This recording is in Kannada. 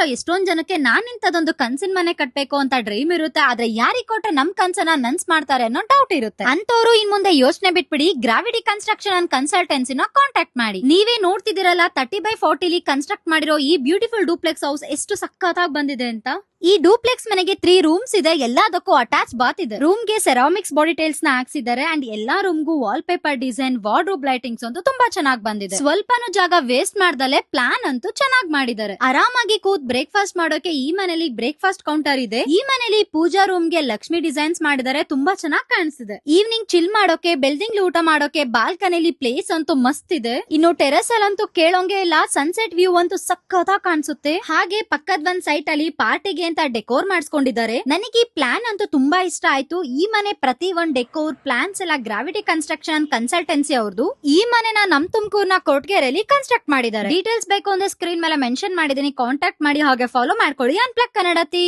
ಕೇಳ್ತಿರೋ ಎಷ್ಟೊಂದ್ ಜನಕ್ಕೆ ನಾನ್ ಇಂಥದೊಂದು ಕನ್ಸಿನ ಮನೆ ಕಟ್ಬೇಕು ಅಂತ ಡ್ರೀಮ್ ಇರುತ್ತೆ, ಆದ್ರೆ ಯಾರಿಗ್ ಕೊಟ್ರೆ ನಮ್ ಕನ್ಸನ್ನ ನನ್ಸ್ ಮಾಡ್ತಾರೆ ಅನ್ನೋ ಡೌಟ್ ಇರುತ್ತೆ. ಅಂತವ್ರು ಇನ್ ಮುಂದೆ ಯೋಚನೆ ಬಿಟ್ಬಿಡಿ, ಗ್ರಾವಿಟಿ ಕನ್ಸ್ಟ್ರಕ್ಷನ್ ಅಂಡ್ ಕನ್ಸಲ್ಟೆನ್ಸಿನ ಕಾಂಟ್ಯಾಕ್ಟ್ ಮಾಡಿ. ನೀವೇ ನೋಡ್ತಿದಿರಲ್ಲ 30x40 ಕನ್ಸ್ಟ್ರಕ್ಟ್ ಮಾಡಿರೋ ಈ ಬ್ಯೂಟಿಫುಲ್ ಡೂಪ್ಲೆಕ್ಸ್ ಹೌಸ್ ಎಷ್ಟು ಸಖತ್ತಾಗಿ ಬಂದಿದೆ ಅಂತ. ಈ ಡೂಪ್ಲೆಕ್ಸ್ ಮನೆಗೆ 3 ರೂಮ್ಸ್ ಇದೆ, ಎಲ್ಲದಕ್ಕೂ ಅಟ್ಯಾಚ್ ಬಾತ್ ಇದೆ. ರೂಮ್ ಗೆ ಸೆರಾಮಿಕ್ಸ್ ಬಾಡಿ ಟೈಲ್ಸ್ ನ ಹಾಕ್ಸಿದ್ದಾರೆ ಅಂಡ್ ಎಲ್ಲಾ ರೂಮ್ಗೂ wallpaper design, wardrobe lightings ಅಂತೂ ತುಂಬಾ ಚೆನ್ನಾಗಿ ಬಂದಿದೆ. ಸ್ವಲ್ಪನೂ ಜಾಗ ವೇಸ್ಟ್ ಮಾಡ್ದಲೆ ಪ್ಲಾನ್ ಅಂತೂ ಚೆನ್ನಾಗಿ ಮಾಡಿದ್ದಾರೆ. ಆರಾಮಾಗಿ ಕೂತ್ ಬ್ರೇಕ್ಫಾಸ್ಟ್ ಮಾಡೋಕೆ ಈ ಮನೇಲಿ ಬ್ರೇಕ್ಫಾಸ್ಟ್ ಕೌಂಟರ್ ಇದೆ. ಈ ಮನೇಲಿ ಪೂಜಾ ರೂಮ್ ಗೆ ಲಕ್ಷ್ಮಿ ಡಿಸೈನ್ಸ್ ಮಾಡಿದ್ದಾರೆ, ತುಂಬಾ ಚೆನ್ನಾಗಿ ಕಾಣಿಸ್ತಿದೆ. ಈವ್ನಿಂಗ್ ಚಿಲ್ ಮಾಡೋಕೆ, ಬೆಳ್ದಿಂಗ್ಲಿ ಊಟ ಮಾಡೋಕೆ ಬಾಲ್ಕನಿಲಿ ಪ್ಲೇಸ್ ಅಂತೂ ಮಸ್ತ್ ಇದೆ. ಇನ್ನು ಟೆರೆಸ್ ಅಲ್ಲಂತೂ ಕೇಳೋಂಗೆ ಇಲ್ಲ, ಸನ್ಸೆಟ್ ವ್ಯೂ ಅಂತೂ ಸಖತ್ತಾಗಿ ಕಾಣಿಸುತ್ತೆ. ಹಾಗೆ ಪಕ್ಕದ ಒಂದ್ ಸೈಟ್ ಅಲ್ಲಿ ಪಾರ್ಟಿಗೆ ಅಂತ ಡೆಕೋರ್ ಮಾಡಿಸ್ಕೊಂಡಿದ್ದಾರೆ. ನನಗೆ ಈ ಪ್ಲಾನ್ ಅಂತೂ ತುಂಬಾ ಇಷ್ಟ ಆಯ್ತು. ಈ ಮನೆ ಪ್ರತಿ ಒಂದ್ ಡೆಕೋರ್ ಪ್ಲಾನ್ಸ್ ಎಲ್ಲ ಗ್ರಾವಿಟಿ ಕನ್ಸ್ಟ್ರಕ್ಷನ್ ಕನ್ಸಲ್ಟೆನ್ಸಿ ಅವ್ರದ್ದು. ಈ ಮನೆನ ನಮ್ ತುಮಕೂರ್ನ ಕೊಟ್ಗೆರೆಯಲ್ಲಿ ಕನ್ಸ್ಟ್ರಕ್ಟ್ ಮಾಡಿದ್ದಾರೆ. ಡೀಟೇಲ್ಸ್ ಬೇಕು ಅಂದ್ರೆ ಸ್ಕ್ರೀನ್ ಮೇಲೆ ಮೆನ್ಷನ್ ಮಾಡಿದೀನಿ, ಕಾಂಟ್ಯಾಕ್ಟ್ ಮಾಡಿ. ಹಾಗೆ ಫಾಲೋ ಮಾಡ್ಕೊಳ್ಳಿ ಅನ್ಪ್ಲಗ್ ಕನ್ನಡತಿ.